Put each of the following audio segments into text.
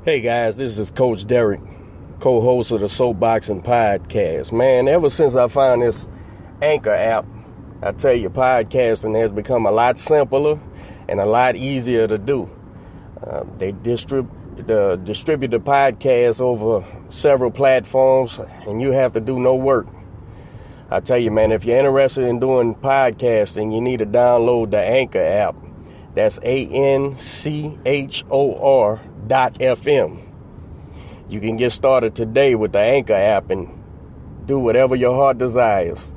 Hey guys, this is Coach Derek, co-host of the Soapboxing Podcast. Man, ever since I found this Anchor app, I tell you, podcasting has become a lot simpler and a lot easier to do. They distribute the podcast over several platforms, and you have to do no work. I tell you, man, if you're interested in doing podcasting, you need to download the Anchor app. That's ANCHOR.FM. You can get started today with the Anchor app and do whatever your heart desires.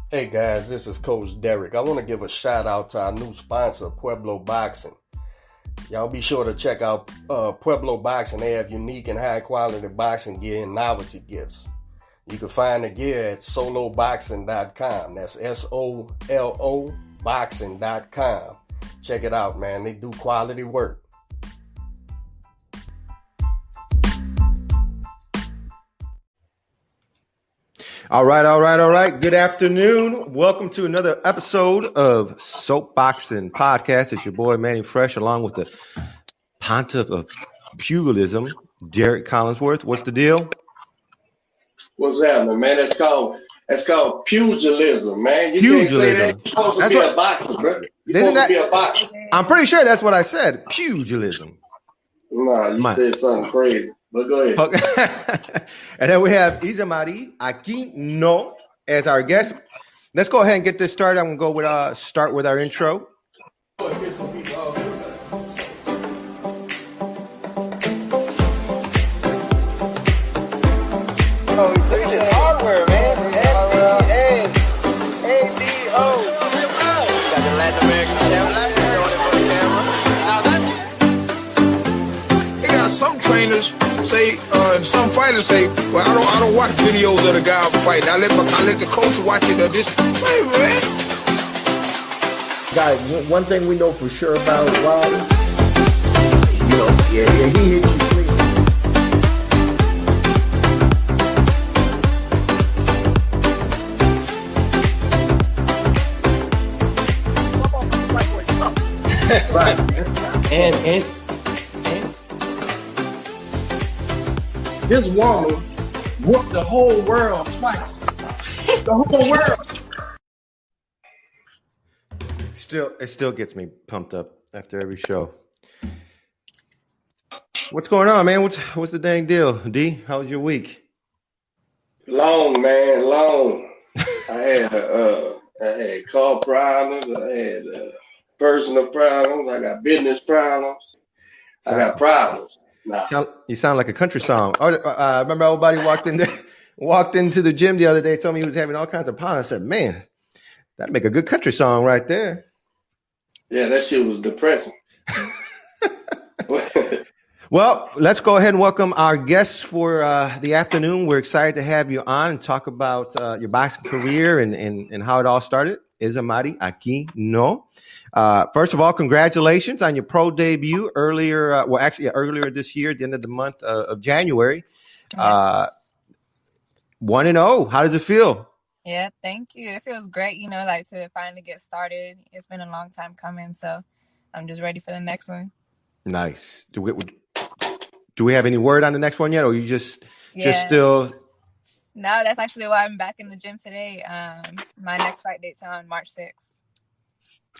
Hey guys, this is Coach Derek. I want to give a shout out to our new sponsor, Pueblo Boxing. Y'all be sure to check out Pueblo Boxing. They have unique and high quality boxing gear and novelty gifts. You can find the gear at soloboxing.com. That's SOLO boxing.com. Check it out, man. They do quality work. All right. Good afternoon. Welcome to another episode of Soapboxing Podcast. It's your boy Manny Fresh, along with the pontiff of pugilism, Derek Collinsworth. What's the deal? What's happening, man? That's called pugilism, man. You can't say that. You're supposed to be a boxer, bro. You're supposed to be a boxer. I'm pretty sure that's what I said. Pugilism. Nah, you said something crazy. But go ahead. Okay. And then we have ISAMARY AQUINO as our guest. Let's go ahead and get this started. I'm going to go start with our intro. Oh, this is hardware, man. S-C-A-A-D-O. Got the Latin American camera. They got some trainers say, and some fighters say, well, I don't watch videos of the guy fighting. I let the coach watch it. Wait, man. Guys, one thing we know for sure about Wilder, he hit you clean. Right. And this woman whooped the whole world twice. The whole world. It still gets me pumped up after every show. What's going on, man? What's the dang deal? D, how was your week? Long, man, long. I had car problems. I had personal problems. I got business problems. I got problems. Nah. You sound like a country song. I remember everybody walked into the gym the other day, told me he was having all kinds of problems. I said, man, that'd make a good country song right there. Yeah, that shit was depressing. Well, let's go ahead and welcome our guests for the afternoon. We're excited to have you on and talk about your boxing career and how it all started. ISAMARY AQUINO. First of all, congratulations on your pro debut earlier this year, at the end of the month of January. 1-0. How does it feel? Yeah, thank you. It feels great, to finally get started. It's been a long time coming, so I'm just ready for the next one. Nice. Do we have any word on the next one yet, or you just still? No, that's actually why I'm back in the gym today. My next fight date's on March 6th.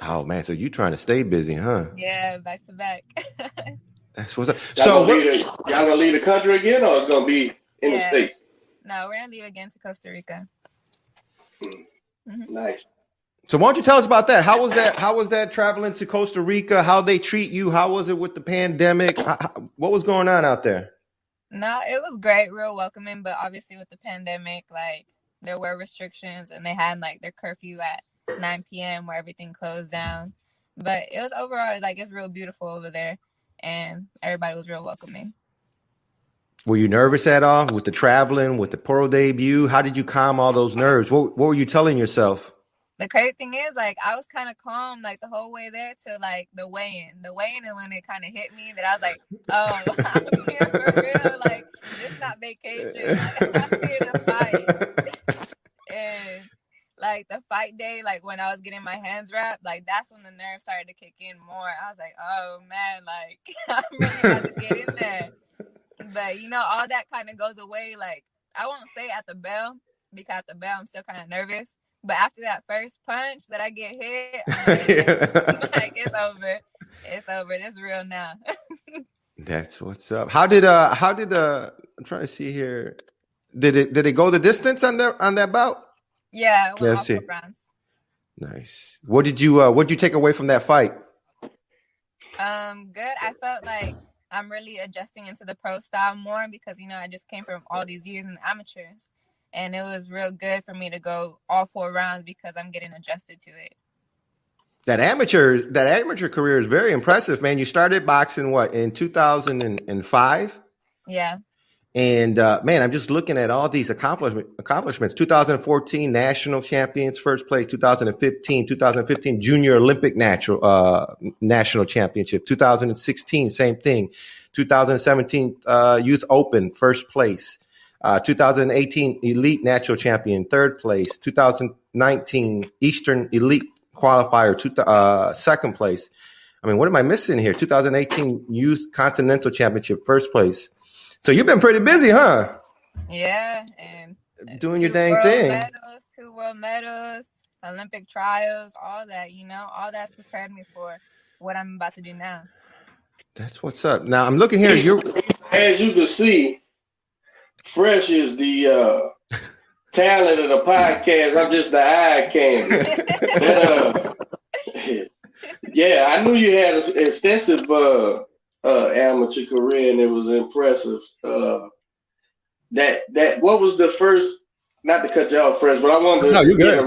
Oh man, so you trying to stay busy, huh? Yeah, back to back. That's what's up. Y'all gonna leave the country again, or it's gonna be in the States? No, we're gonna leave again to Costa Rica. Mm-hmm. Nice. So why don't you tell us about that? How was that traveling to Costa Rica? How they treat you? How was it with the pandemic? What was going on out there? No, it was great, real welcoming. But obviously with the pandemic, there were restrictions, and they had their curfew at 9 p.m. where everything closed down. But it was overall it's real beautiful over there, and everybody was real welcoming. Were you nervous at all with the traveling, with the pro debut? How did you calm all those nerves? What were you telling yourself? The crazy thing is, I was kind of calm, the whole way there to, the weigh-in. The weigh-in is when it kind of hit me that I was like, oh, I'm here for real. This not vacation. Like, I'm in a fight. And like the fight day, like when I was getting my hands wrapped, like that's when the nerves started to kick in more. I was like, oh man, like I'm really about to get in there. But you know, all that kind of goes away. Like I won't say at the bell, because at the bell I'm still kind of nervous. But after that first punch that I get hit, I'm like, yeah. Like it's over. It's over. It's real now. That's what's up. How did I'm trying to see here. Did it go the distance on that bout? Yeah, it went Let's all see. 4 rounds. Nice. What did you take away from that fight? Good. I felt like I'm really adjusting into the pro style more because, you know, I just came from all these years in the amateurs. And it was real good for me to go all 4 rounds because I'm getting adjusted to it. That amateur career is very impressive, man. You started boxing in 2005? Yeah. And man, I'm just looking at all these accomplishments. 2014 national champions, first place. 2015 junior Olympic national championship. 2016, same thing. 2017 youth open, first place. 2018 elite national champion, third place. 2019 Eastern elite qualifier, second place. I mean, what am I missing here? 2018 youth continental championship, first place. So you've been pretty busy, huh? Yeah, and doing your dang thing. 2 world medals, Olympic trials, all that, you know, all that's prepared me for what I'm about to do now. That's what's up. Now I'm looking here. As you can see, Fresh is the talent of the podcast. I'm just the eye candy. Yeah, I knew you had an extensive amateur career, and it was impressive. That what was the first? Not to cut you off, Fresh, but I wanted to get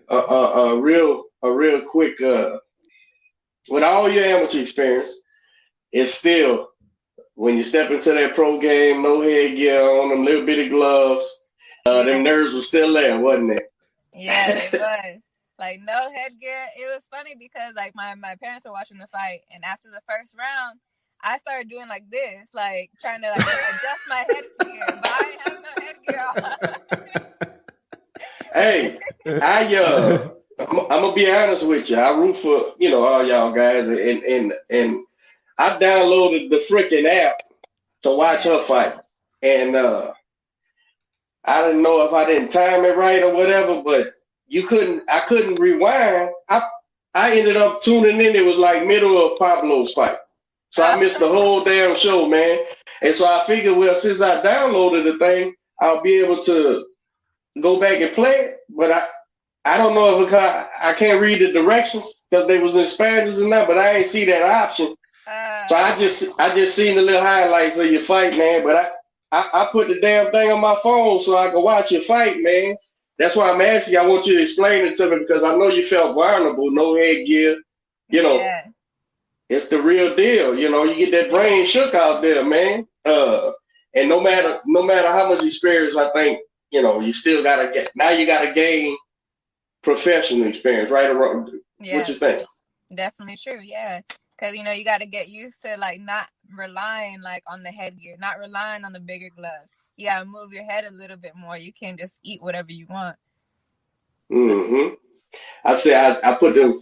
a real quick. With all your amateur experience, it's still when you step into that pro game, no headgear on, them little bitty gloves. Them nerves were still there, wasn't they? Yeah, it was. Like, no headgear. It was funny because, like, my parents were watching the fight, and after the first round, I started doing like this, like, trying to, like, adjust my headgear, but I didn't have no headgear on. Hey, I'm going to be honest with you. I root for, you know, all y'all guys, and I downloaded the freaking app to watch her fight, and I didn't know if I didn't time it right or whatever, but I couldn't rewind. I ended up tuning in. It was like middle of Pablo's fight. So I missed the whole damn show, man. And so I figured, well, since I downloaded the thing, I'll be able to go back and play it. But I don't know if I can't read the directions because they was in Spanish and that, but I ain't see that option. So I just seen the little highlights of your fight, man. But I put the damn thing on my phone so I can watch your fight, man. That's why I'm asking you. I want you to explain it to me because I know you felt vulnerable, no headgear. You know, it's the real deal. You know, you get that brain shook out there, man. And no matter how much experience, I think, you know, you still gotta gain professional experience, right or wrong. Yeah. What you think? Definitely true, yeah. Because, you know, you got to get used to, like, not relying, like, on the headgear, not relying on the bigger gloves. You got to move your head a little bit more. You can't just eat whatever you want. Mm-hmm. I say I put them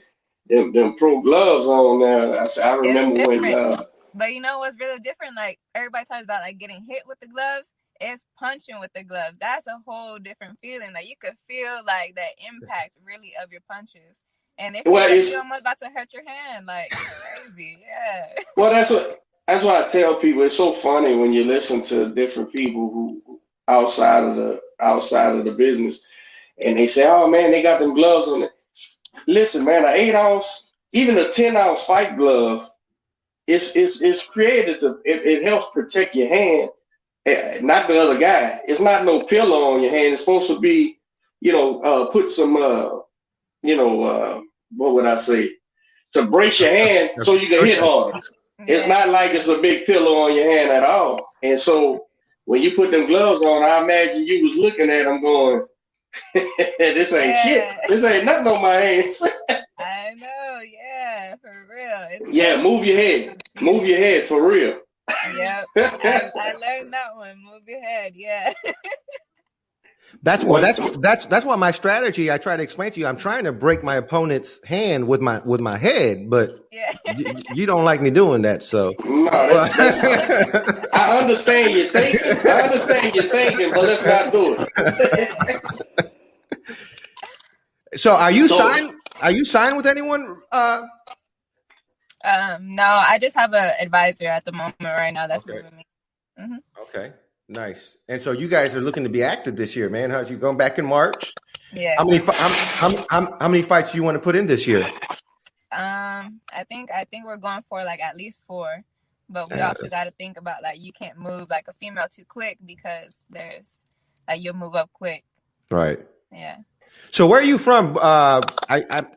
pro gloves on there. I remember when. But you know what's really different? Like, everybody talks about, like, getting hit with the gloves. It's punching with the gloves. That's a whole different feeling. Like, you could feel, like, the impact, really, of your punches. And if you're almost about to hurt your hand, like, it's crazy, yeah. Well, that's why I tell people it's so funny when you listen to different people who outside of the business, and they say, "Oh man, they got them gloves on it." Listen, man, an 8-ounce, even a 10-ounce fight glove, it's created it helps protect your hand, not the other guy. It's not no pillow on your hand. It's supposed to be, you know, put some what would I say? To brace your hand so you can hit harder. Yeah. It's not like it's a big pillow on your hand at all. And so when you put them gloves on, I imagine you was looking at them going, this ain't shit. This ain't nothing on my hands. I know, yeah, for real. Move your head. Move your head for real. Yep. I learned that one. Move your head. Yeah. That's why my strategy. I try to explain to you. I'm trying to break my opponent's hand with my head, but Yeah. you don't like me doing that. So No, that's I understand your thinking. But let's not do it. So are you signed? Are you signed with anyone? No, I just have an advisor at the moment right now that's moving me. Mm-hmm. Okay, nice. And so you guys are looking to be active this year, man. How's you going back in March? Yeah. How many fights do you want to put in this year? I think we're going for like at least 4, but we also got to think about like you can't move like a female too quick because there's like you'll move up quick. Right. Yeah. So where are you from?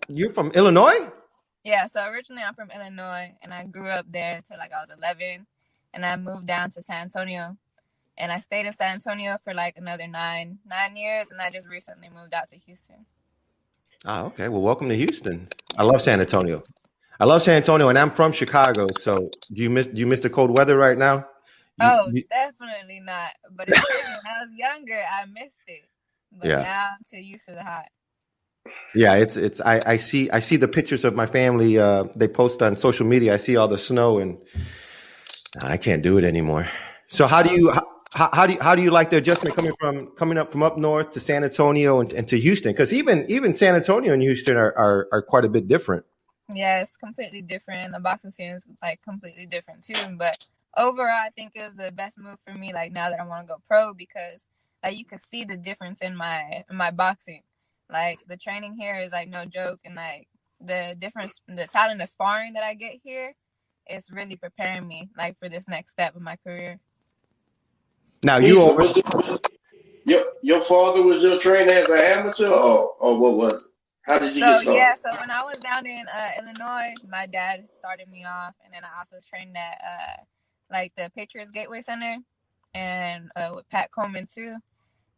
You're from Illinois? Yeah. So originally I'm from Illinois, and I grew up there until like I was 11, and I moved down to San Antonio, and I stayed in San Antonio for like another 9 years, and I just recently moved out to Houston. Oh, okay. Well, welcome to Houston. I love San Antonio. And I'm from Chicago. So do you miss the cold weather right now? Definitely not. But it's crazy. When I was younger, I missed it. But now I'm too used to the hot. Yeah, it's I see the pictures of my family they post on social media. I see all the snow, and I can't do it anymore. So how do you like the adjustment coming up from up north to San Antonio and to Houston? Because even San Antonio and Houston are quite a bit different. Yeah, it's completely different. The boxing scene is like completely different too. But overall, I think it was the best move for me. Like now that I want to go pro, because like you can see the difference in my boxing. Like the training here is like no joke, and like the talent of sparring that I get here is really preparing me like for this next step of my career. Now your father was your trainer as an amateur, or what was it? How did you get started? Yeah, so when I was down in Illinois, my dad started me off, and then I also trained at like the Patriots Gateway Center, and with Pat Coleman too,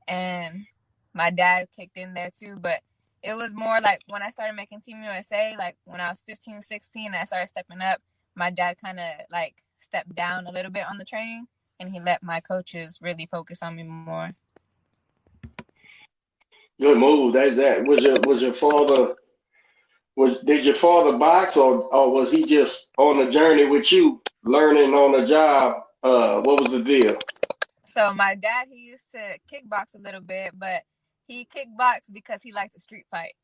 and my dad kicked in there too. But it was more like when I started making Team USA, like when I was 15, 16, and I started stepping up, my dad kind of like stepped down a little bit on the training, and he let my coaches really focus on me more. Good move. That's that. Did your father box, or was he just on a journey with you, learning on the job? What was the deal? So my dad, he used to kickbox a little bit, but he kickboxed because he liked to street fight.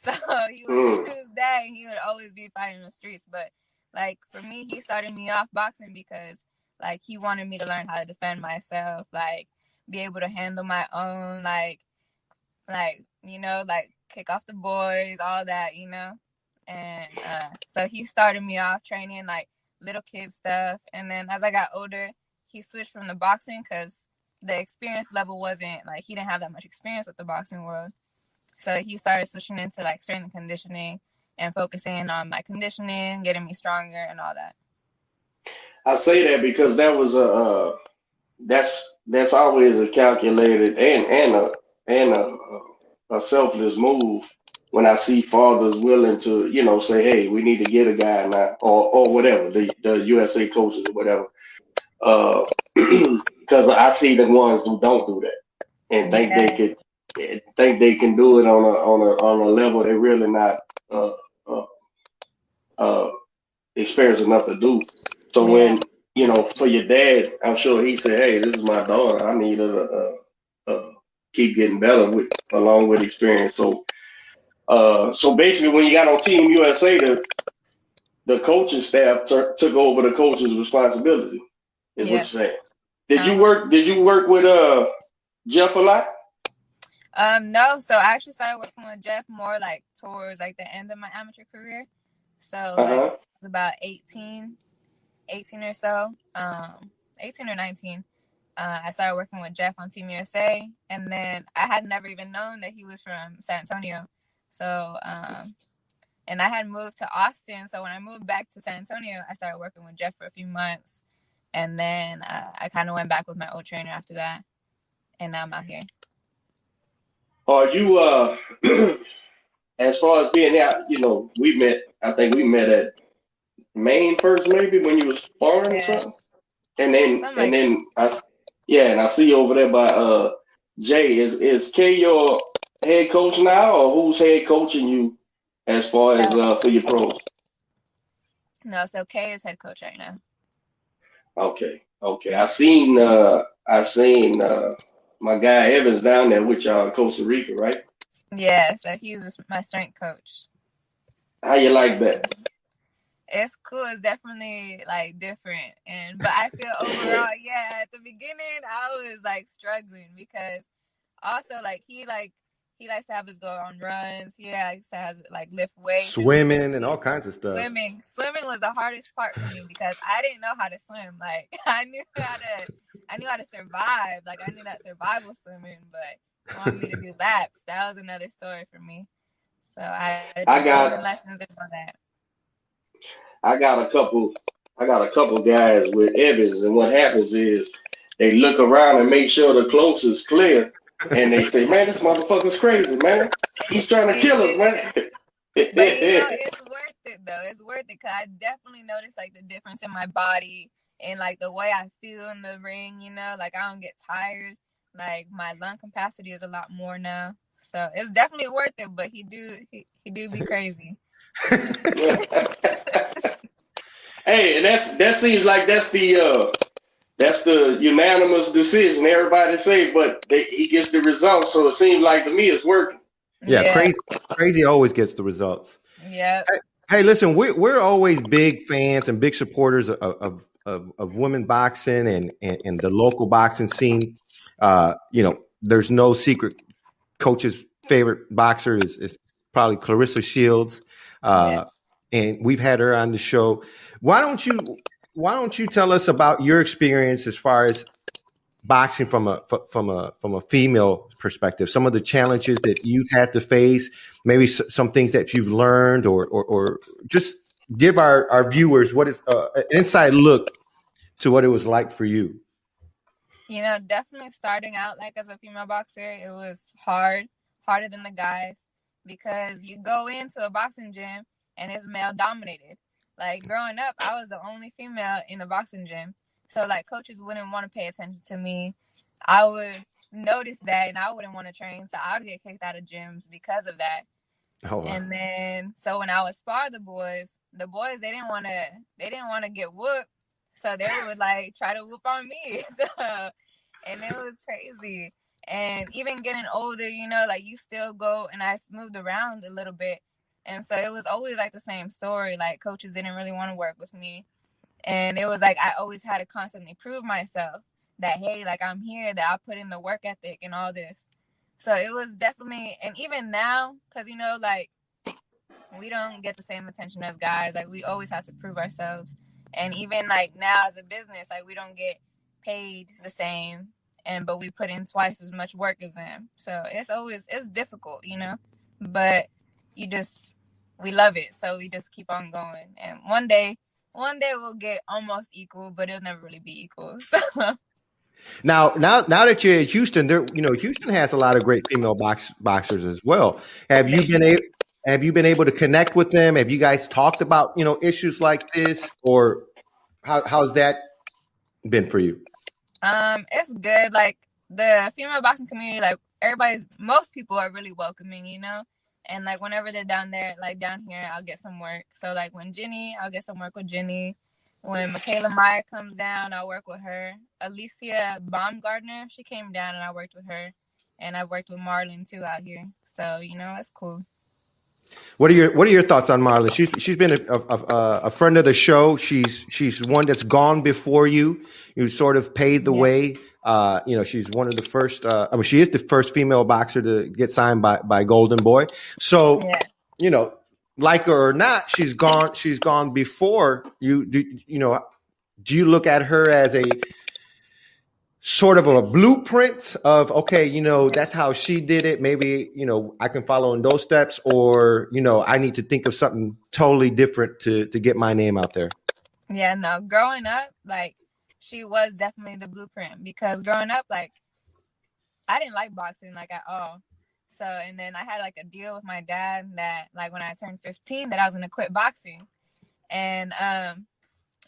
So he was that, and he would always be fighting in the streets. But like for me, he started me off boxing because like he wanted me to learn how to defend myself, like be able to handle my own, like you know, like kick off the boys, all that, you know. And so he started me off training like little kid stuff, and then as I got older, he switched from the boxing because the experience level wasn't like he didn't have that much experience with the boxing world. So he started switching into like strength and conditioning and focusing on my conditioning, getting me stronger and all that. I say that because that was that's always a calculated and a selfless move when I see fathers willing to, you know, say, hey, we need to get a guy now, or whatever, the USA coaches or whatever. Because I see the ones who don't do that and think they can do it on a level they're really not experienced enough to do. So when, you know, for your dad, I'm sure he said, hey, this is my daughter. I need her to keep getting better along with experience. So basically, when you got on Team USA, the coaching staff took over the coach's responsibility. Is what you're saying. Did you work with Jeff a lot? No. So I actually started working with Jeff more like towards like the end of my amateur career. So like, it was about 18 or so, 18 or 19. I started working with Jeff on Team USA, and then I had never even known that he was from San Antonio. So, and I had moved to Austin. So when I moved back to San Antonio, I started working with Jeff for a few months. And then I kind of went back with my old trainer after that. And now I'm out here. Are you, as far as being out, you know, I think we met at Maine first, maybe when you was sparring or something? And then Something and like that. then and I see you over there by Jay. Is K your head coach now, or who's head coaching you as far as No, for your pros? no. So Kay is head coach right now. Okay, okay. I seen my guy Evans down there with y'all in Costa Rica, right? Yeah, so he's my strength coach. How you like that? It's cool. It's definitely like different, but I feel overall, yeah. At the beginning, I was like struggling because also he likes to have us go on runs. He likes to have like lift weights and Swimming and all kinds of stuff. Swimming was the hardest part for me because I didn't know how to swim. Like I knew how to survive. Like I knew that survival swimming, but wanted me to do laps. That was another story for me. So I I did swimming got lessons and all that. I got a couple guys with Evans, and what happens is they look around and make sure the close is clear, and they say, "Man, this motherfucker's crazy, man. He's trying to kill us, man." But it's worth it though. It's worth it because I definitely noticed like the difference in my body and like the way I feel in the ring. Like I don't get tired. Like my lung capacity is a lot more now, so it's definitely worth it. But he do be crazy. Hey, and that seems like that's the unanimous decision. Everybody say, but he gets the results, so it seems like to me it's working. Yeah, crazy always gets the results. Yeah. Hey, listen, we're always big fans and big supporters of women boxing and the local boxing scene. There's no secret. Coach's favorite boxer is probably Clarissa Shields, and we've had her on the show. Why don't you tell us about your experience as far as boxing from a female perspective, some of the challenges that you've had to face, maybe some things that you've learned, or just give our viewers what is an inside look to what it was like for you. Definitely starting out like as a female boxer, it was harder than the guys because you go into a boxing gym and it's male dominated. Like growing up, I was the only female in the boxing gym. So like coaches wouldn't want to pay attention to me. I would notice that and I wouldn't want to train. So I would get kicked out of gyms because of that. Oh, wow. And then so when I would spar the boys they didn't want to get whooped. So they would like try to whoop on me. And it was crazy. And even getting older, like you still go, and I moved around a little bit. And so it was always like the same story. Like coaches didn't really want to work with me. And it was like I always had to constantly prove myself that, hey, like I'm here, that I put in the work ethic and all this. So it was definitely, and even now, because, like we don't get the same attention as guys. Like we always have to prove ourselves. And even like now as a business, like we don't get paid the same, but we put in twice as much work as them. So it's difficult, but we love it. So we just keep on going. And one day we'll get almost equal, but it'll never really be equal. So. Now that you're in Houston, Houston has a lot of great female boxers as well. Have you been able to connect with them? Have you guys talked about, issues like this, or how's that been for you? It's good. Like the female boxing community, like most people are really welcoming, and like whenever they're down there, like down here, I'll get some work. So like I'll get some work with Jenny. When Michaela Meyer comes down, I'll work with her. Alicia Baumgartner, she came down and I worked with her. And I've worked with Marlon too out here. So, it's cool. What are your thoughts on Marlon? She's been a friend of the show. She's one that's gone before you. You sort of paved the way. She's one of the first. She is the first female boxer to get signed by Golden Boy. So, like her or not, she's gone. She's gone before you. Do you look at her as a sort of a blueprint of, okay, that's how she did it. Maybe, I can follow in those steps, or, I need to think of something totally different to get my name out there. Yeah, no, growing up, like she was definitely the blueprint, because growing up, like I didn't like boxing like at all. So, and then I had like a deal with my dad that like when I turned 15 that I was going to quit boxing. And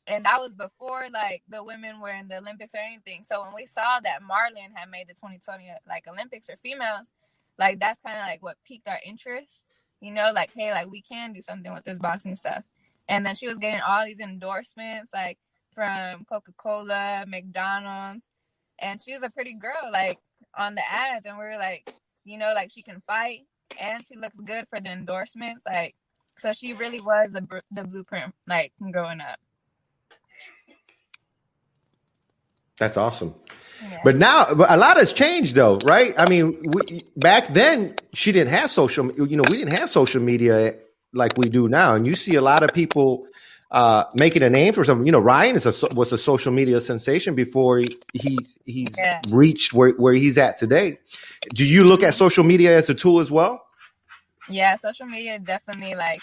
And that was before like the women were in the Olympics or anything. So when we saw that Marlon had made the 2020 like Olympics for females, like that's kind of like what piqued our interest, you know, like, hey, like we can do something with this boxing stuff. And then she was getting all these endorsements like from Coca-Cola, McDonald's, and she's a pretty girl like on the ads, and we were like, you know, like she can fight and she looks good for the endorsements, like, so she really was the blueprint like growing up. That's awesome. Yeah. But now, a lot has changed, though, right? I mean, back then she didn't have social. You know, we didn't have social media like we do now, and you see a lot of people making a name for something. You know, Ryan was a social media sensation before he's reached where he's at today. Do you look at social media as a tool as well? Yeah, social media definitely like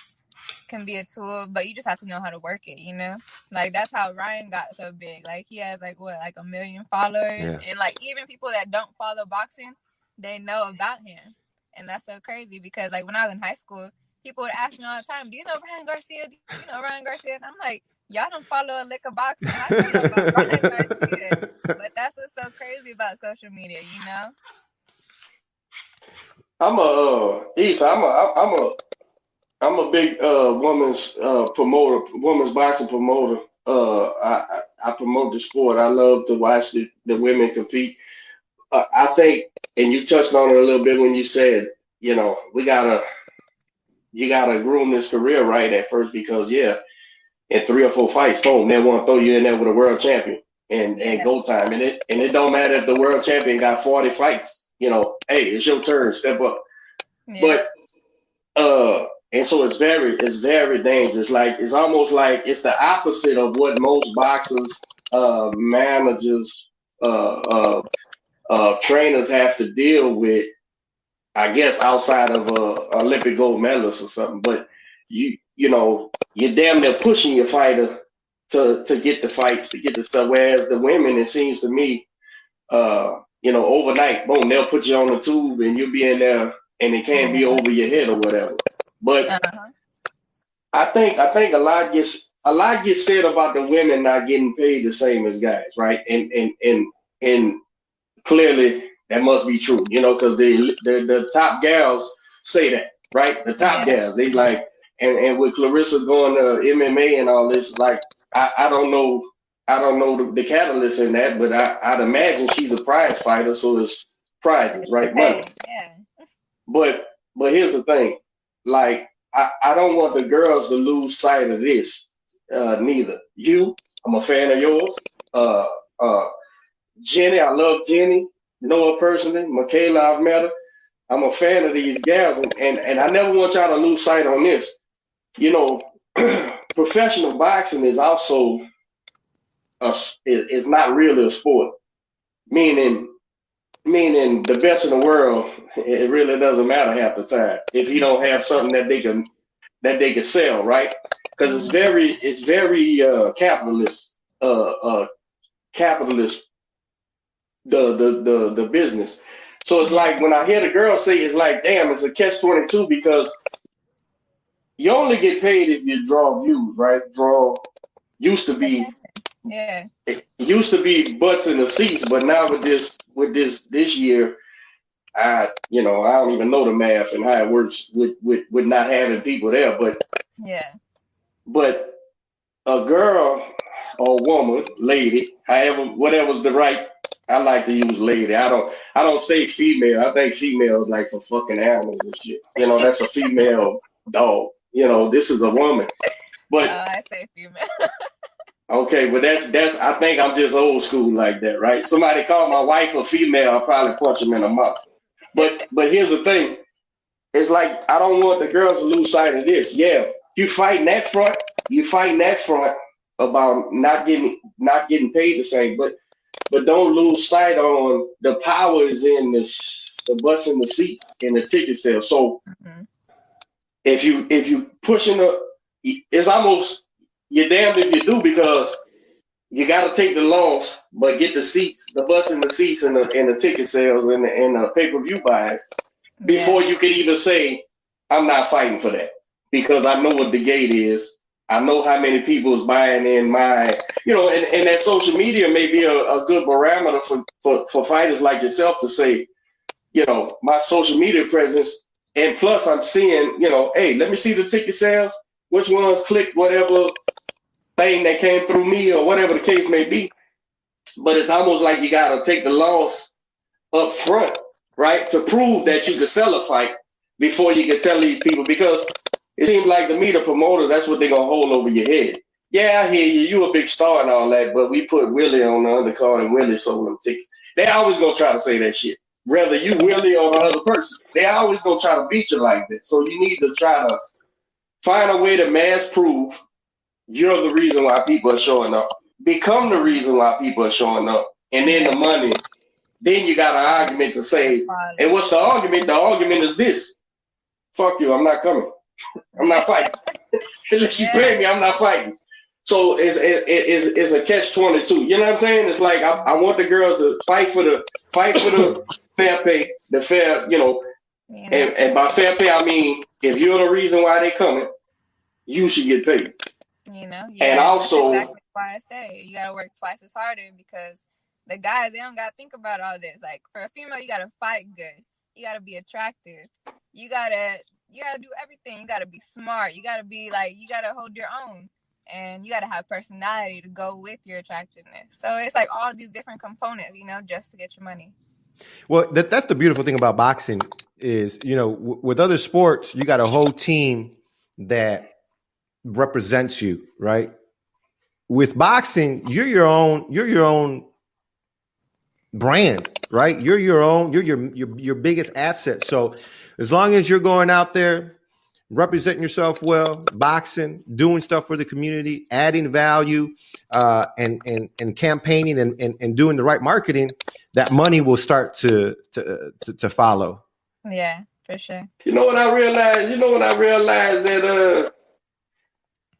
can be a tool, but you just have to know how to work it, you know? Like that's how Ryan got so big. Like he has like 1 million followers, and like even people that don't follow boxing, they know about him. And that's so crazy because like when I was in high school, people would ask me all the time, do you know Ryan Garcia? Do you know Ryan Garcia? And I'm like, y'all don't follow a lick of boxing. I don't know about Ryan Garcia. But that's what's so crazy about social media, you know? I'm a big women's promoter, women's boxing promoter. I promote the sport. I love to watch the women compete. I think, and you touched on it a little bit when you said, you know, you gotta groom this career right at first because in 3 or 4 fights, boom, they want to throw you in there with a world champion and go time. And it don't matter if the world champion got 40 fights. You know, hey, it's your turn, step up. Yeah. But and so it's very dangerous. Like it's almost like it's the opposite of what most boxers, managers, trainers have to deal with. I guess outside of Olympic gold medalists or something. But you know, you're damn near pushing your fighter to get the fights, to get the stuff. Whereas the women, it seems to me, you know, overnight, boom, they'll put you on the tube and you'll be in there and it can't be over your head or whatever. But I think a lot gets said about the women not getting paid the same as guys, right? And clearly that must be true, you know, because the top gals say that, right? The top gals, they like, and with Clarissa going to MMA and all this, like I don't know the catalyst in that, but I'd imagine she's a prize fighter, so it's prizes, right? Money. Yeah. But here's the thing, like I don't want the girls to lose sight of this. Neither. I'm a fan of yours. Jenny, I love Jenny. Know her personally. Michaela, I've met her. I'm a fan of these gals, and I never want y'all to lose sight on this. You know, professional boxing is also it's not really a sport. Meaning the best in the world, it really doesn't matter half the time if you don't have something that they can sell, right? Because it's very capitalist, the business. So it's like when I hear the girl say, it's like, damn, it's a catch-22 because you only get paid if you draw views, right? Draw used to be, it used to be butts in the seats, but now with this year, I don't even know the math and how it works with not having people there, but a girl or woman, lady, however, whatever's the right. I like to use lady. I don't say female. I think female is like for fucking animals and shit. You know, that's a female dog. You know, this is a woman. But I say female. Okay, but that's I think I'm just old school like that, right? Somebody call my wife a female, I'll probably punch him in the mouth. But here's the thing. It's like I don't want the girls to lose sight of this. Yeah, you fighting that front about not getting paid the same, but don't lose sight on the power is in the bus in the seat and the ticket sales. So if you pushing it's almost you're damned if you do because you got to take the loss, but get the seats, the bus in the seats and the ticket sales and the pay-per-view buys before you can even say I'm not fighting for that because I know what the gate is. I know how many people is buying in my, and that social media may be a good barometer for fighters like yourself to say, my social media presence. And plus I'm seeing, hey, let me see the ticket sales, which ones click whatever thing that came through me or whatever the case may be. But it's almost like you got to take the loss up front, right? To prove that you can sell a fight before you can tell these people, because it seems like to me, the promoters, that's what they're going to hold over your head. Yeah, I hear you. You a big star and all that, but we put Willie on the undercard and Willie sold them tickets. They always going to try to say that shit. Whether you Willie or another person, they always going to try to beat you like that. So you need to try to find a way to mass prove you're the reason why people are showing up. Become the reason why people are showing up. And then the money, then you got an argument to say, and what's the argument? The argument is this. Fuck you, I'm not coming. I'm not fighting. Unless you pay me, I'm not fighting. So it's a catch-22. You know what I'm saying? It's like I want the girls to fight for the fair pay, the fair, and by fair pay I mean if you're the reason why they coming, you should get paid. And also that's exactly why I say you gotta work twice as harder, because the guys, they don't gotta think about all this. Like for a female, you gotta fight good. You gotta be attractive. You gotta do everything. You gotta be smart. You gotta be you gotta hold your own. And you gotta have personality to go with your attractiveness. So it's like all these different components, just to get your money. Well, that's the beautiful thing about boxing is, with other sports, you got a whole team that represents you, right? With boxing, you're your own brand, right? You're your biggest asset. So as long as you're going out there representing yourself well, boxing, doing stuff for the community, adding value, and campaigning and doing the right marketing, that money will start to follow. Yeah, for sure. You know what I realized that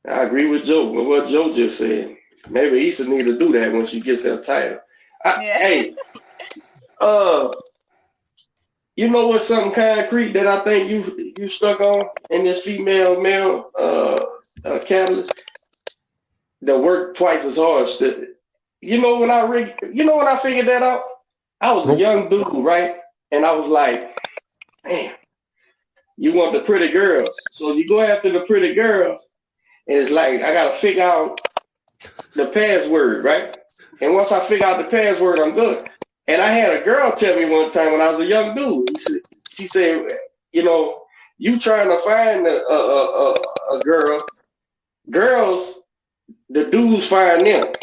I agree with Joe with what Joe just said. Maybe Issa need to do that when she gets her title. Hey, you know what's something concrete that I think you stuck on in this female male catalyst? The work twice as hard. When I figured that out? I was a young dude, right? And I was like, man, you want the pretty girls. So you go after the pretty girls, and it's like I gotta figure out the password, right? And once I figure out the password, I'm good. And I had a girl tell me one time when I was a young dude, she said, you trying to find a girl, girls, the dudes find them.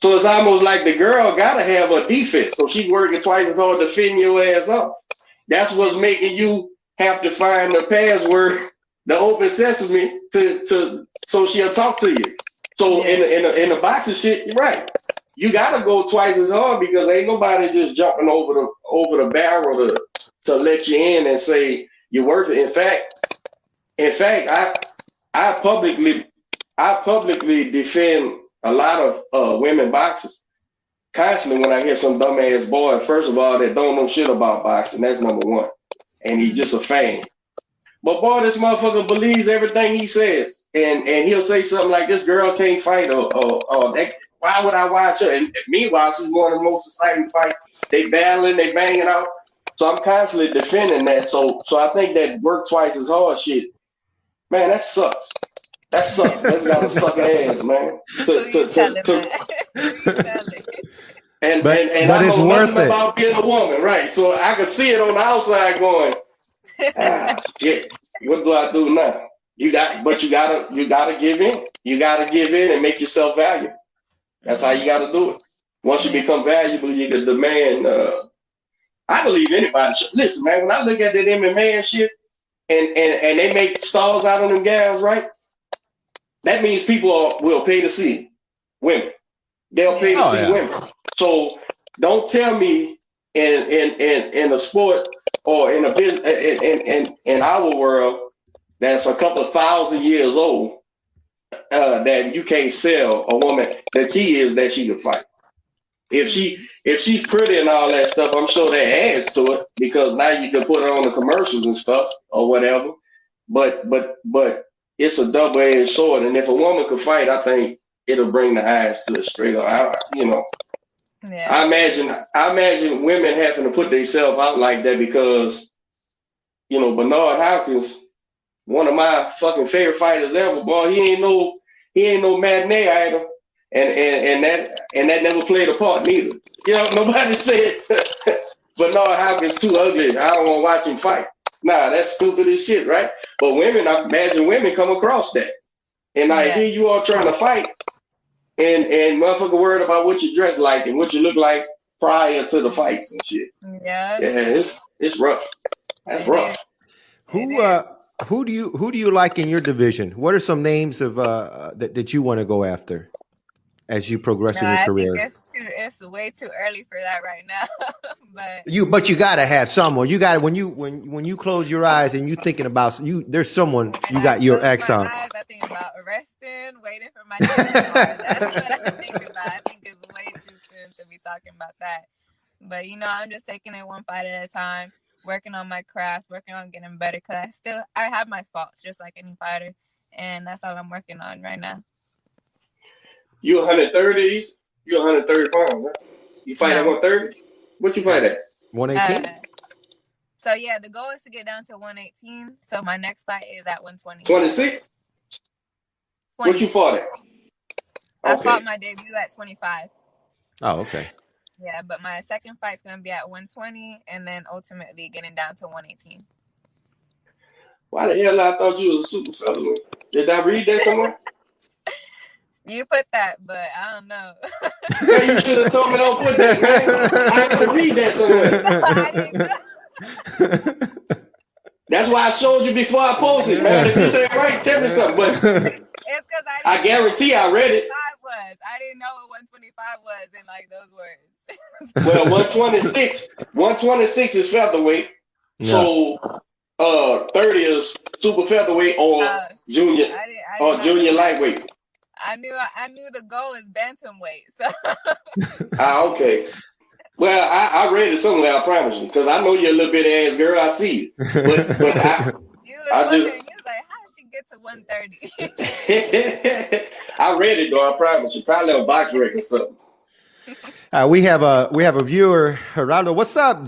So it's almost like the girl got to have a defense. So she's working twice as hard to fend your ass up. That's what's making you have to find the password, the open sesame, so she'll talk to you. So in the boxing shit, you're right. You gotta go twice as hard because ain't nobody just jumping over the barrel to let you in and say you're worth it. In fact, I publicly defend a lot of women boxers constantly when I hear some dumbass boy, first of all, that don't know shit about boxing. That's number one, and he's just a fan. But boy, this motherfucker believes everything he says, and he'll say something like, "This girl can't fight," or that. Why would I watch her? And meanwhile, she's one of the most exciting fights. They battling, they banging out. So I'm constantly defending that. So I think that work twice as hard shit, man, that sucks. That sucks. That's gotta suck ass, man. And but I it's know worth nothing it about being a woman, right? So I can see it on the outside going, shit, what do I do now? You gotta give in. You gotta give in and make yourself valuable. That's how you got to do it. Once you become valuable, you can demand. I believe anybody should. Listen, man, when I look at that MMA and shit, and they make stars out of them gals, right? That means people will pay to see women. They'll pay to see women. So don't tell me in a sport or in a business in our world that's a couple of 1,000 years old. That you can't sell a woman. The key is that she can fight. If she's pretty and all that stuff, I'm sure that adds to it because now you can put her on the commercials and stuff or whatever. But it's a double-edged sword. And if a woman could fight, I think it'll bring the eyes to a straight up. Yeah. I imagine women having to put themselves out like that because, Bernard Hopkins, one of my fucking favorite fighters ever, boy, he ain't no matinee item, and that never played a part neither. Nobody said Bernard Hopkins too ugly. I don't want to watch him fight. Nah, that's stupid as shit, right? But women, I imagine women come across that, and here you are trying to fight. And motherfucker worried about what you dress like and what you look like prior to the fights and shit. Yeah. Yeah, it's rough. That's rough. Who do you like in your division? What are some names of that you want to go after as you progress in your career? I think it's way too early for that right now. but you gotta have someone. You got when you close your eyes and you thinking about you. There's someone you got your ex on. I think about arresting, waiting for my day. That's what I think about. I think it's way too soon to be talking about that. But I'm just taking it one fight at a time, working on my craft, working on getting better. Cause I have my faults just like any fighter, and that's all I'm working on right now. You 130s? You 130 pounds, right? You fight at 130? What you fight at? 118. So the goal is to get down to 118. So my next fight is at 120. 26? What you fought at? I fought my debut at 25. Oh, okay. Yeah, but my second fight's gonna be at 120, and then ultimately getting down to 118. Why the hell I thought you was a super featherweight? Did I read that somewhere? You put that, but I don't know. Yeah, you should have told me don't put that, man. I have to read that somewhere. No, I didn't know. That's why I showed you before I posted, man. If you say it right, tell me something. But it's because I guarantee I read it. I didn't know what 125 was in like those words. Well, 126 is featherweight. Yeah. So 30 is super featherweight or junior junior lightweight. I knew the goal is bantamweight. So. Okay. Well, I read it somewhere. I promise you, because I know you're a little bit ass girl. I see you, but I just. You was like, how did she get to 130? I read it though. I promise you. Probably on box rec or something. We have a viewer, Geraldo. What's up,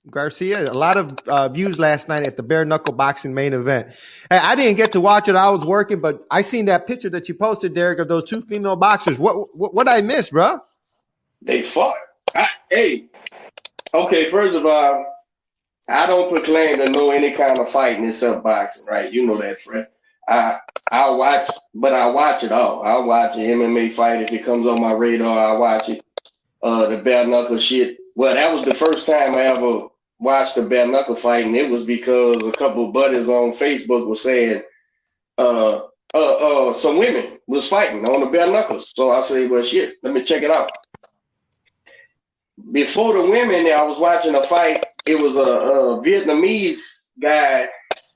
Garcia? A lot of views last night at the bare knuckle boxing main event. Hey, I didn't get to watch it. I was working, but I seen that picture that you posted, Derek, of those two female boxers. What I missed, bro? They fought. Okay. First of all, I don't proclaim to know any kind of fighting except boxing, right? You know that, Fred. I watch it all. I watch an MMA fight if it comes on my radar. I watch it. The bare knuckle shit. Well, that was the first time I ever watched a bare knuckle fight, and it was because a couple of buddies on Facebook were saying some women was fighting on the bare knuckles. So I say, well, shit, let me check it out. Before the women, I was watching a fight. It was a Vietnamese guy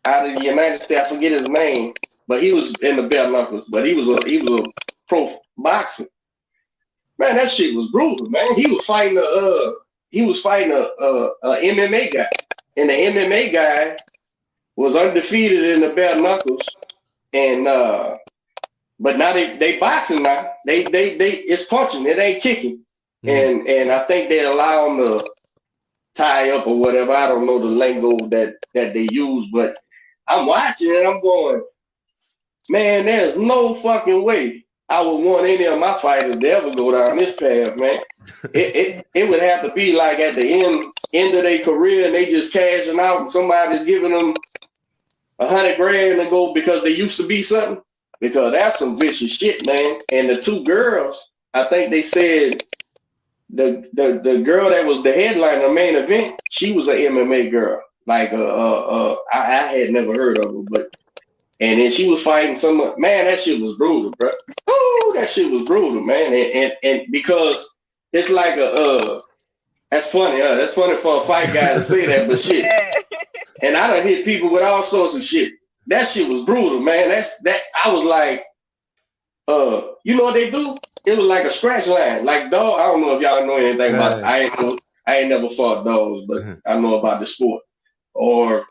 out of the United States. I forget his name, but he was in the bare knuckles. But he was a pro boxer. Man, that shit was brutal, man. He was fighting a MMA guy, and the MMA guy was undefeated in the bare knuckles. And but now they boxing now. They it's punching. It ain't kicking. And I think they allow them to tie up or whatever. I don't know the lingo that they use, but I'm watching and I'm going, man, there's no fucking way I would want any of my fighters to ever go down this path, man. It would have to be like at the end of their career and they just cashing out and somebody's giving them $100,000 to go because they used to be something. Because that's some vicious shit, man. And the two girls, I think they said the girl that was the headliner, the main event, she was an MMA girl. Like I had never heard of her, but and then she was fighting someone. Man, that shit was brutal, bro. Oh, that shit was brutal, man. And because it's like that's funny, that's funny for a fight guy to say that, but shit. And I done hit people with all sorts of shit. That shit was brutal, man. That I was like, you know what they do? It was like a scratch line, like dog. I don't know if y'all know anything about it. I ain't never fought dogs, but I know about the sport. Or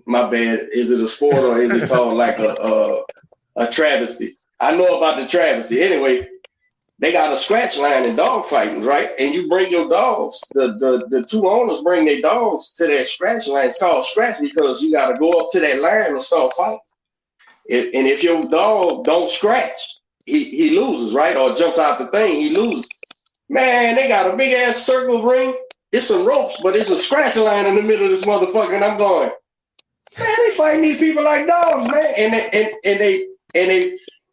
My bad. Is it a sport or is it called like a travesty? I know about the travesty. Anyway, they got a scratch line in dog fightings, right? And you bring your dogs. The two owners bring their dogs to that scratch line. It's called scratch because you got to go up to that line and start fighting. And if your dog don't scratch, he loses, right? Or jumps out the thing, he loses. Man, they got a big ass circle ring. It's some ropes, but it's a scratch line in the middle of this motherfucker. And I'm going, man, they fighting these people like dogs, man.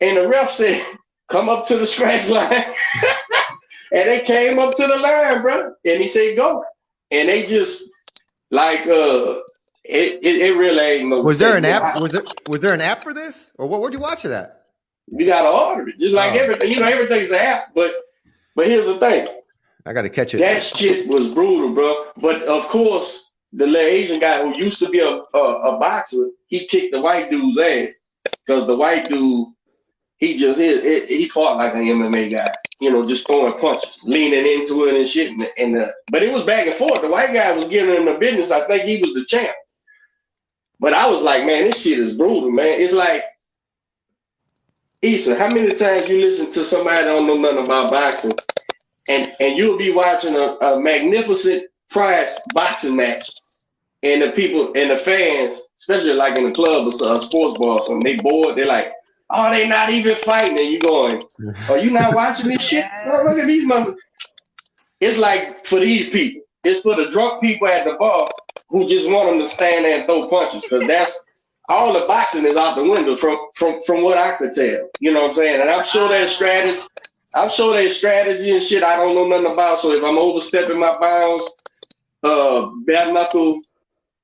And the ref said, come up to the scratch line. And they came up to the line, bro. And he said, go. And they just like it really ain't no. Was there an app? Was there an app for this? Or where'd you watch it at? You gotta order it. Just like everything, everything's an app, but here's the thing. I gotta catch it. That shit was brutal, bro. But of course, the little Asian guy who used to be a boxer, he kicked the white dude's ass. Because the white dude, he fought like an MMA guy, just throwing punches, leaning into it and shit. But it was back and forth. The white guy was giving him the business. I think he was the champ. But I was like, man, this shit is brutal, man. It's like, Issa, how many times you listen to somebody that don't know nothing about boxing, and you'll be watching a magnificent prize boxing match, and the people and the fans, especially like in the club or a sports bar or something, they bored. They're like, oh, they not even fighting. And you going, are you not watching this shit? Oh, look at these motherfuckers. It's like for these people. It's for the drunk people at the bar who just want them to stand there and throw punches. Because that's all the boxing is out the window from what I could tell. You know what I'm saying? And I'm sure there's strategy. And shit I don't know nothing about. So if I'm overstepping my bounds, bare knuckle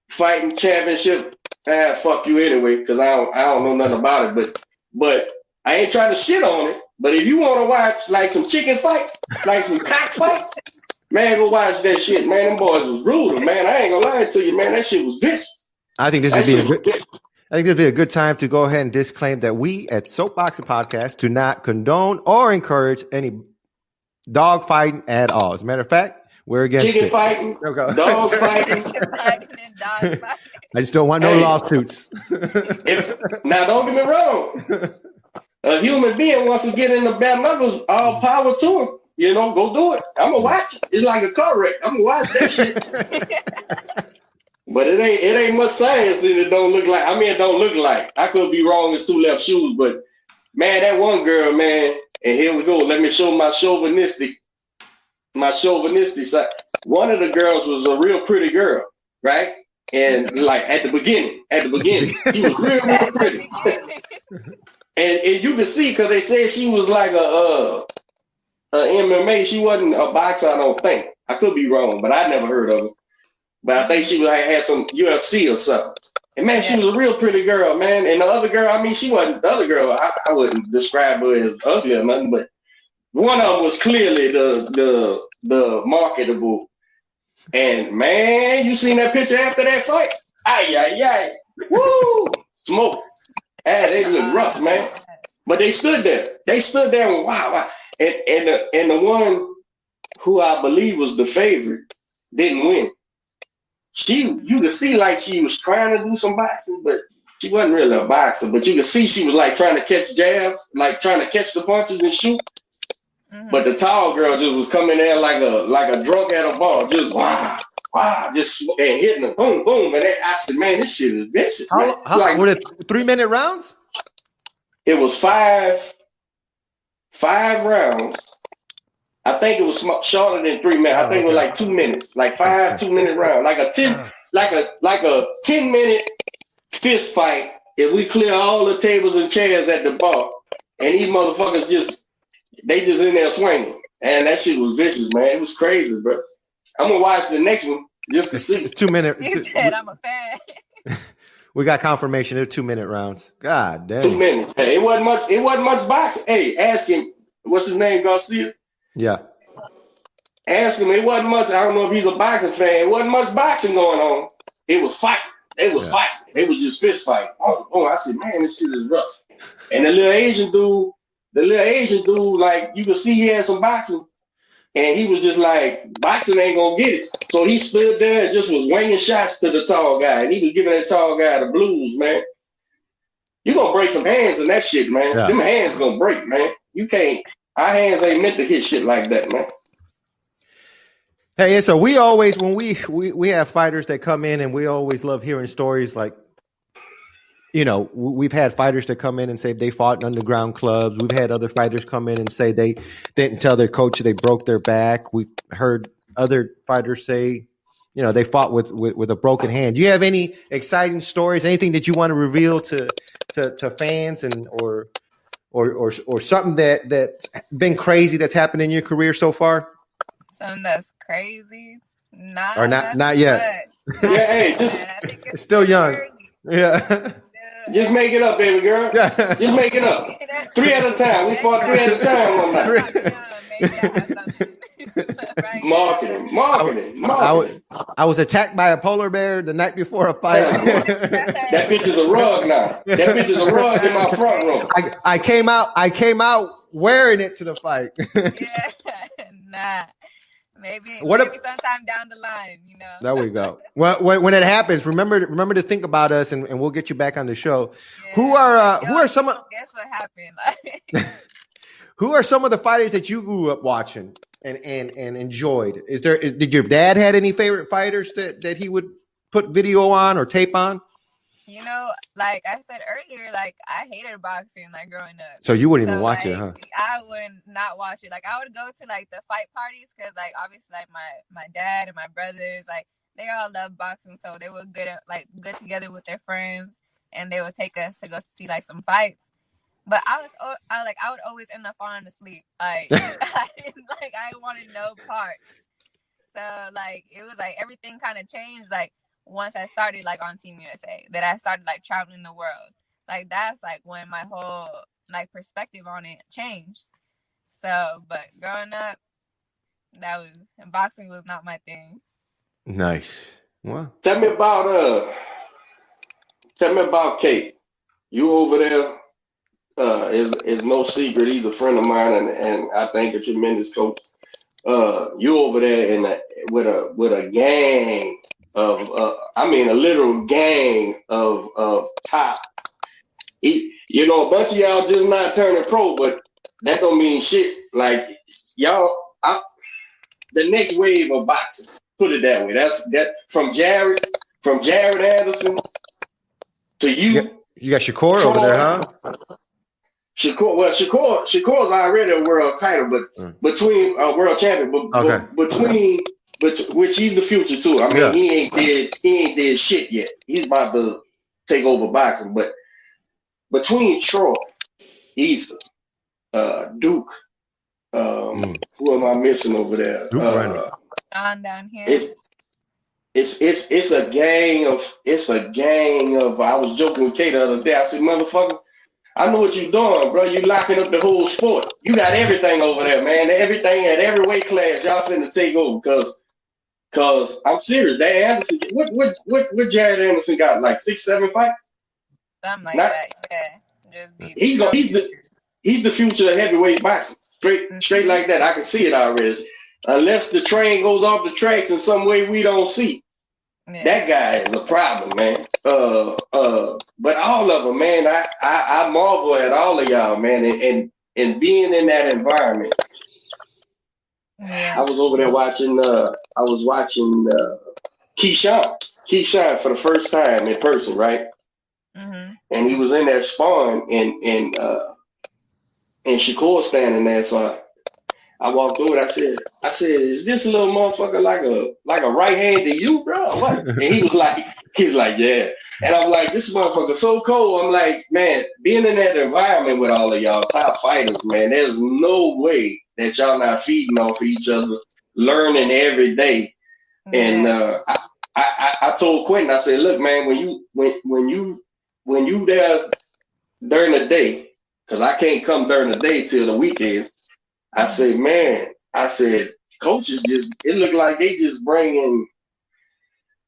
fighting championship, fuck you anyway, because I don't know nothing about it. But I ain't trying to shit on it. But if you want to watch like some chicken fights, like some cock fights, man, go watch that shit, man. Them boys was brutal, man. I ain't gonna lie to you, man. That shit was vicious. I think this would be a good time to go ahead and disclaim that we at Soapboxing Podcast do not condone or encourage any dog fighting at all. As a matter of fact, we're against chicken it. Fighting, dog fighting. I just don't want no lawsuits. Now, don't get me wrong. A human being wants to get in the bare knuckles, all power to him. Go do it. I'm gonna watch it. It's like a car wreck. I'm gonna watch that shit. But it ain't much science in it. Don't look like. It don't look like. I could be wrong. It's two left shoes, but man, that one girl, man. And here we go. Let me show my chauvinistic side. One of the girls was a real pretty girl, right? And like at the beginning, she was real pretty. and you could see because they said she was like a MMA. She wasn't a boxer, I don't think. I could be wrong, but I never heard of her. But I think she had some UFC or something. And man, she was a real pretty girl, man. And the other girl, she wasn't the other girl. I wouldn't describe her as ugly or nothing, but one of them was clearly the marketable. And man, you seen that picture after that fight? Ay. Woo! Smoke. They look rough, man. But they stood there. And wow. And the one who I believe was the favorite didn't win. You could see like she was trying to do some boxing, but she wasn't really a boxer. But you could see she was like trying to catch jabs, like trying to catch the punches and shoot. Mm-hmm. But the tall girl just was coming there like a drunk at a bar, just wow, just and hitting them, boom, boom. And I said, man, this shit is vicious. How were it 3-minute rounds? It was five rounds. I think it was shorter than 3 minutes. I think it was like 2 minutes, like 5 2-minute rounds, like a 10-minute fist fight. If we clear all the tables and chairs at the bar, and these motherfuckers just in there swinging, and that shit was vicious, man. It was crazy, bro. I'm gonna watch the next one just to see. It's 2 minutes. You said I'm a fan. We got confirmation. They're 2-minute rounds. God damn. 2 minutes. Hey, it wasn't much boxing. Hey, ask him. What's his name? Garcia. Yeah. Ask him. It wasn't much. I don't know if he's a boxing fan. It wasn't much boxing going on. It was fighting. They was fighting. It was just fist fighting. Oh, I said, man, this shit is rough. And the little Asian dude, like you could see he had some boxing, And he was just like, boxing ain't gonna get it. So he stood there and just was winging shots to the tall guy. And he was giving that tall guy the blues, man. You gonna break some hands in that shit, man. Yeah. Them hands gonna break, man. You can't. Our hands ain't meant to hit shit like that, man. Hey, so we always, when we have fighters that come in, and we always love hearing stories like, you know, we've had fighters that come in and say they fought in underground clubs. We've had other fighters come in and say they didn't tell their coach they broke their back. We've heard other fighters say, you know, they fought with a broken hand. Do you have any exciting stories, anything that you want to reveal to fans, and or something that's been crazy that's happened in your career so far? Something that's crazy? Nah, Or not yet. Yeah, hey, just I think It's still young. early. Yeah. just make it up, baby girl. Yeah. Just make it up. 3 at a time. We fought 3 at a time one night. Right. Marketing. I was attacked by a polar bear the night before a fight. That bitch is a rug now. That bitch is a rug in my front room. I came out wearing it to the fight. Yeah, nah. Maybe sometime down the line, you know. There we go. Well, when it happens, remember to think about us, and we'll get you back on the show. Yeah. Who are some of Guess what happened? who are some of the fighters that you grew up watching and enjoyed? Did your dad had any favorite fighters that he would put video on or tape on? You know, like I said earlier, like I hated boxing, like growing up. So you wouldn't even watch it, huh? I would not watch it. Like I would go to like the fight parties because, like, obviously, like my dad and my brothers, like they all love boxing, so they would get together with their friends, and they would take us to go see like some fights. But I would always end up falling asleep. Like I wanted no parts. So like it was like everything kind of changed. Like once I started like on Team USA, that I started like traveling the world. Like that's like when my whole like perspective on it changed. So, but growing up, boxing was not my thing. Nice. Wow. Tell me about Kate. You over there is no secret. He's a friend of mine, and I think a tremendous coach. You over there with a gang of a literal gang of top. You know, a bunch of y'all just not turning pro, but that don't mean shit. Like y'all, the next wave of boxing. Put it that way. That's from Jared Anderson to you. You got Shakur over there, huh? Shakur's already a world title, but between a world champion, but which he's the future too. I mean, he ain't did shit yet. He's about to take over boxing, but between Troy, Easter, Duke, who am I missing over there? John down here. It's a gang of. I was joking with Kate the other day. I said, motherfucker, I know what you're doing, bro. You locking up the whole sport. You got everything over there, man. Everything at every weight class. Y'all finna take over because I'm serious. That Anderson, what Jared Anderson got? Like 6-7 fights? Something like that. Yeah. He's the future of heavyweight boxing. Straight like that. I can see it already. Unless the train goes off the tracks in some way we don't see. Yeah. That guy is a problem, man. But all of them, man, I marvel at all of y'all, man, and being in that environment. Yeah. I was over there watching Keyshawn for the first time in person, right? Mm-hmm. And he was in there sparring, and Shakur standing there, so I walked over. I said, "Is this little motherfucker like a right hand to you, bro? What?" And he's like, "Yeah." And I'm like, "This motherfucker so cold." I'm like, "Man, being in that environment with all of y'all top fighters, man, there's no way that y'all not feeding off of each other, learning every day." Yeah. And I told Quentin, I said, "Look, man, when you there during the day, because I can't come during the day till the weekends." I said, coaches it looked like they just bringing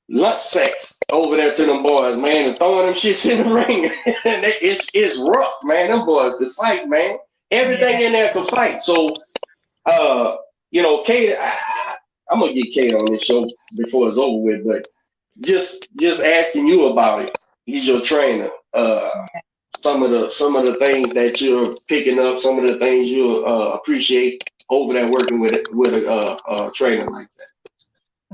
lunch sacks over there to them boys, man, and throwing them shits in the ring. It's rough, man. Them boys could fight, man. Everything in there could fight. So, Kate, I'm gonna get Kate on this show before it's over with, but just asking you about it. He's your trainer. Some of the things that you're picking up, some of the things you appreciate over there working with a trainer like that.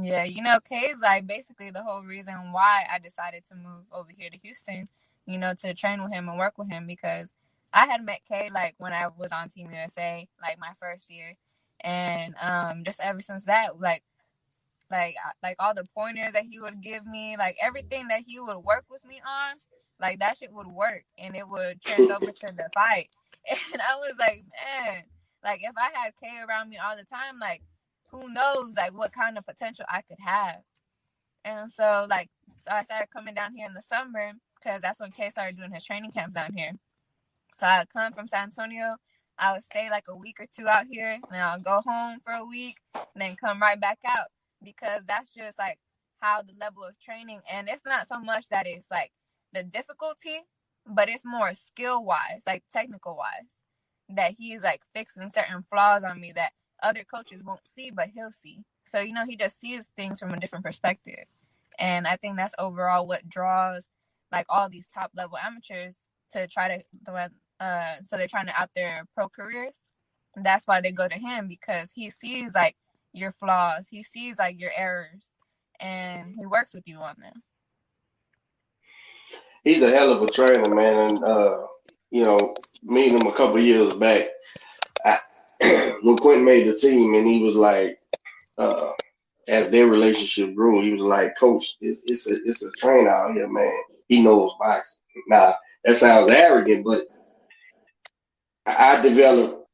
Yeah, Kay is like basically the whole reason why I decided to move over here to Houston, to train with him and work with him, because I had met Kay like when I was on Team USA, like my first year. And just ever since that, like all the pointers that he would give me, like everything that he would work with me on, like that shit would work and it would trans over to the fight. And I was like, man, like if I had Kay around me all the time, like who knows like what kind of potential I could have. And so I started coming down here in the summer because that's when Kay started doing his training camps down here. So I would come from San Antonio, I would stay like a week or two out here, and I'll go home for a week and then come right back out, because that's just like how the level of training, and it's not so much that it's like the difficulty, but it's more skill wise, like technical wise, that he's like fixing certain flaws on me that other coaches won't see, but he'll see. So, he just sees things from a different perspective. And I think that's overall what draws like all these top level amateurs to try to, so they're trying to out their pro careers. And that's why they go to him, because he sees like your flaws, he sees like your errors, and he works with you on them. He's a hell of a trainer, man. And meeting him a couple years back, when Quentin made the team, and he was like, as their relationship grew, he was like, Coach, it's a trainer out here, man. He knows boxing. Now that sounds arrogant, but I developed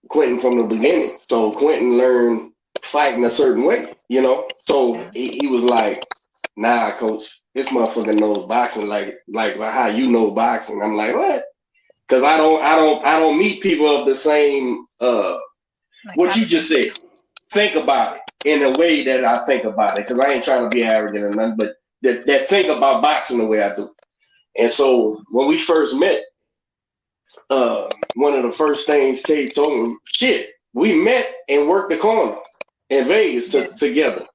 Quentin from the beginning. So Quentin learned fighting a certain way, So he was like, nah, Coach, this motherfucker knows boxing like how you know boxing. I'm like, what? Because I don't meet people of the same what you just said. Think about it in a way that I think about it, because I ain't trying to be arrogant or nothing, but that think about boxing the way I do. And so when we first met, one of the first things Kate told me, shit, we met and worked the corner in Vegas together.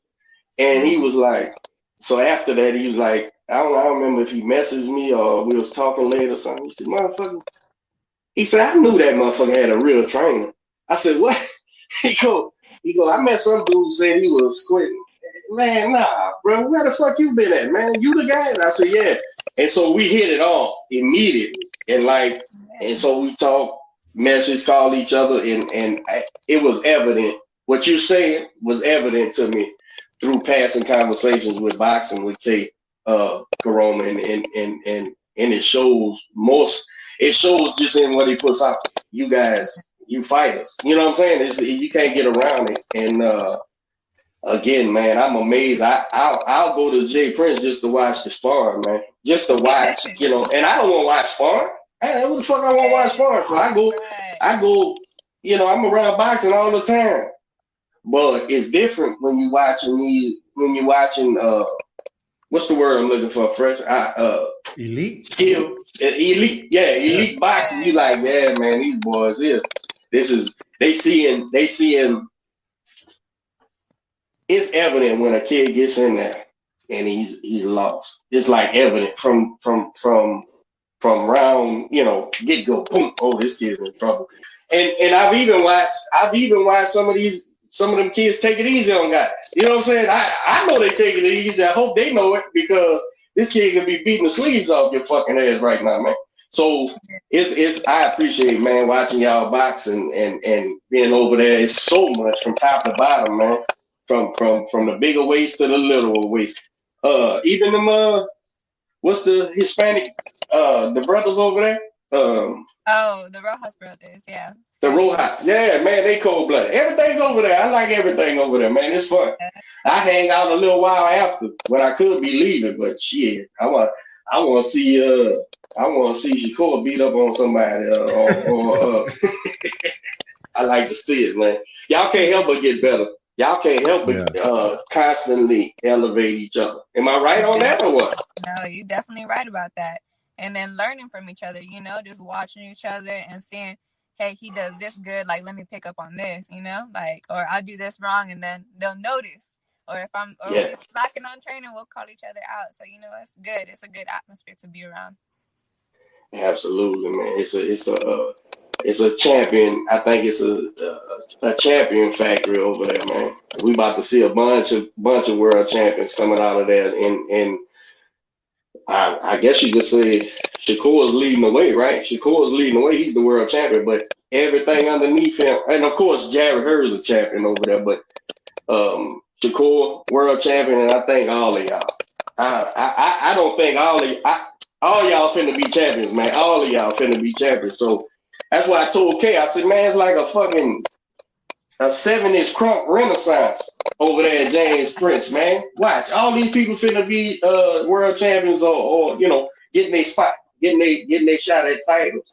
And he was like, so after that, he was like, I don't remember if he messaged me or we was talking later or something. He said, motherfucker. He said, I knew that motherfucker had a real trainer. I said, what? He go, I met some dude said he was quitting. Man, nah, bro, where the fuck you been at, man? You the guy? And I said, yeah. And so we hit it off immediately. And so we talked, message, called each other, and it was evident. What you saying was evident to me through passing conversations with boxing with Kate Corona, and it shows just in what he puts out. You guys, you fighters. You know what I'm saying? You can't get around it. And again, man, I'm amazed. I'll go to Jay Prince just to watch the sparring, man. Just to watch, and I don't want to watch sparring. Hey, what the fuck I want to watch sparring for? I go, I'm around boxing all the time. But it's different when you watching what's the word I'm looking for? Fresh, elite skill, elite, yeah, elite boxing. You like, yeah, man, these boys here. They seeing. It's evident when a kid gets in there and he's lost. It's like evident from round, get go, boom. Oh, this kid's in trouble. And I've even watched some of them kids take it easy on guys. You know what I'm saying? I know they taking it easy. I hope they know it, because this kid can be beating the sleeves off your fucking ass right now, man. So it's I appreciate, man, watching y'all box and being over there. It's so much from top to bottom, man. From the bigger waist to the little waist. Even them what's the Hispanic the brothers over there? The Rojas brothers, yeah. The Rojas, yeah, man, they cold blooded. Everything's over there. I like everything over there, man. It's fun. I hang out a little while after when I could be leaving, but shit, I want to see Shakur beat up on somebody. I like to see it, man. Y'all can't help but get better. Y'all can't help but constantly elevate each other. Am I right on that or what? No, you're definitely right about that. And then learning from each other, just watching each other and seeing, hey, he does this good, like let me pick up on this, like, or I'll do this wrong, and then they'll notice. Or if we're slacking on training, we'll call each other out. So it's good. It's a good atmosphere to be around. Absolutely, man. It's a champion. I think it's a champion factory over there, man. We about to see a bunch of world champions coming out of there, and I guess you could say Shakur's leading the way, right? Shakur's leading the way. He's the world champion, but everything underneath him, and of course Jared Hurd's a champion over there, but Shakur world champion, and I think all of y'all. I don't think all y'all finna be champions, man. All of y'all finna be champions. So that's why I told Kay, I said, man, it's like a fucking a 7-inch crunk renaissance over there at James Prince, man. Watch. All these people finna be world champions or getting their spot, getting their shot at titles.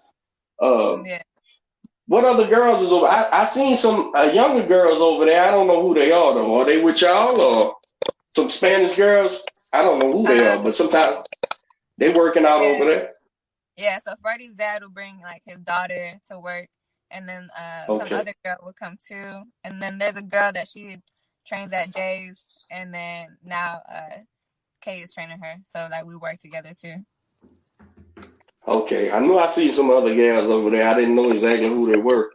What other girls is over? I seen some younger girls over there. I don't know who they are though. Are they with y'all or some Spanish girls? I don't know who they are, but sometimes they working out over there. Yeah, so Freddie's dad will bring like his daughter to work, and then some other girl will come too. And then there's a girl that she trains at Jay's, and then now Kay is training her. So like we work together too. Okay, I knew I seen some other gals over there. I didn't know exactly who they were.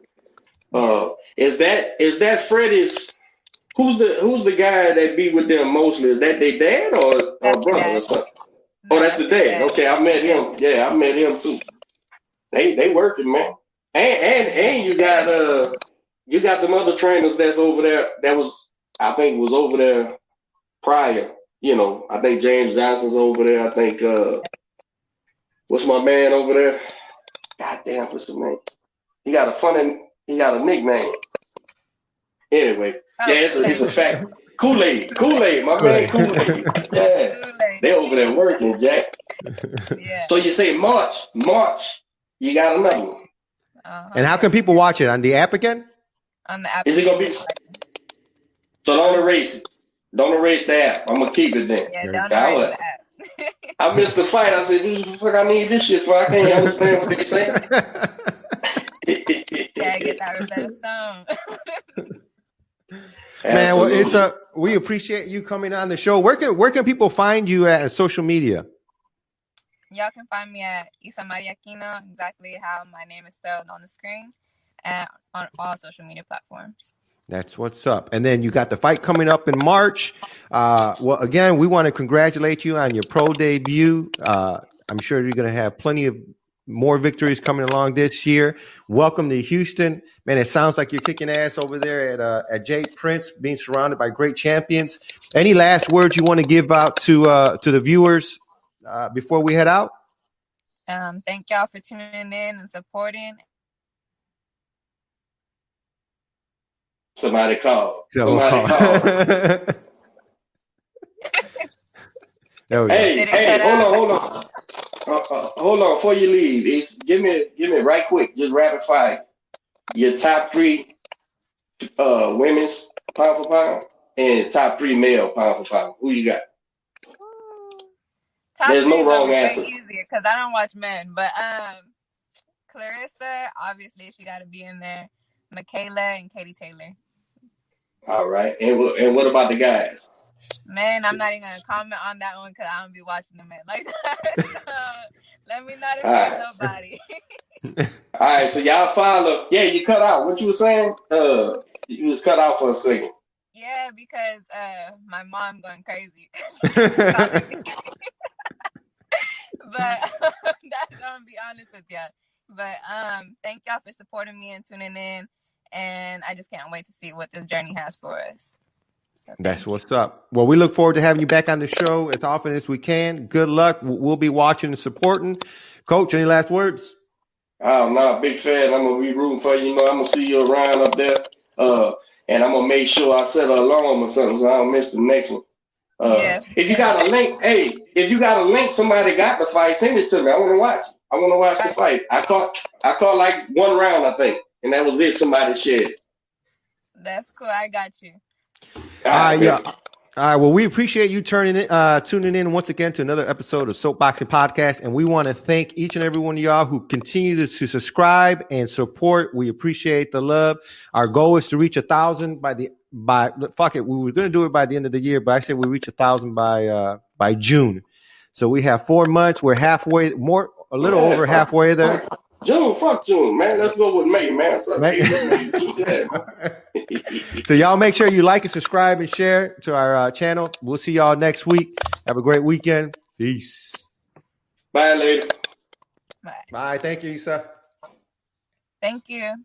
Is that Freddie's? Who's the guy that be with them mostly? Is that their dad or brother or something? Oh, that's the dad. Okay, I met him. Yeah, I met him too. They working, man. And you got them other trainers that's over there. I think was over there prior. I think James Johnson's over there. I think what's my man over there? God damn, what's his name? He got a nickname. Anyway, it's a fact. Kool-Aid, my man Kool-Aid. Yeah, they over there working, Jack. Yeah. So you say March, you got another one. And how can people watch it on the app again? On the app. Is it gonna be? So don't erase it. Don't erase the app. I'm gonna keep it then. Yeah, don't erase the app. I missed the fight. I said, "What the fuck? I need this shit for? I can't understand what they saying." Yeah, get that Rosetta Stone. Man, well, we appreciate you coming on the show. Where can people find you at social media? Y'all can find me at ISAMARY AQUINO, exactly how my name is spelled on the screen, and on all social media platforms. That's what's up. And then you got the fight coming up in March. Well, again, we want to congratulate you on your pro debut. I'm sure you're going to have plenty of more victories coming along this year. Welcome to Houston. Man, it sounds like you're kicking ass over there at Jay Prince, being surrounded by great champions. Any last words you want to give out to the viewers before we head out? Thank y'all for tuning in and supporting. Somebody call. Hey, hold on. Hold on before you leave. Give me right quick, just rapid fire. Your top 3 women's pound for pound and top 3 male pound for pound. Who you got? There's no wrong answer. Easier because I don't watch men, but Clarissa, obviously she got to be in there. Michaela and Katie Taylor. All right, and what about the guys? Man, I'm not even gonna comment on that one because I don't be watching the men like that. So let me not offend nobody. All right, so y'all follow. Yeah, you cut out. What you were saying? You was cut out for a second. Yeah, because my mom going crazy. But that's gonna be honest with y'all. But thank y'all for supporting me and tuning in, and I just can't wait to see what this journey has for us. So that's what's up. Well, we look forward to having you back on the show as often as we can. Good luck. We'll be watching and supporting. Coach, any last words? Oh, no, big fan. I'm going to be rooting for you. I'm going to see you around up there. And I'm going to make sure I set an alarm or something so I don't miss the next one. If you got a link, somebody got the fight, send it to me. I want to watch it. I want to watch the fight. I caught like one round, I think. And that was it. Somebody shared. That's cool. I got you. Yeah. All right. Well, we appreciate you tuning in once again to another episode of Soapboxing Podcast. And we want to thank each and every one of y'all who continue to subscribe and support. We appreciate the love. Our goal is to reach 1,000 fuck it. We were going to do it by the end of the year, but I said we reach 1,000 by June. So we have 4 months. We're halfway, a little over halfway there. Fuck June, man. Let's go with May, man. So y'all make sure you like and subscribe and share to our channel. We'll see y'all next week. Have a great weekend. Peace. Bye, later. Bye. Bye. Thank you, Issa. Thank you.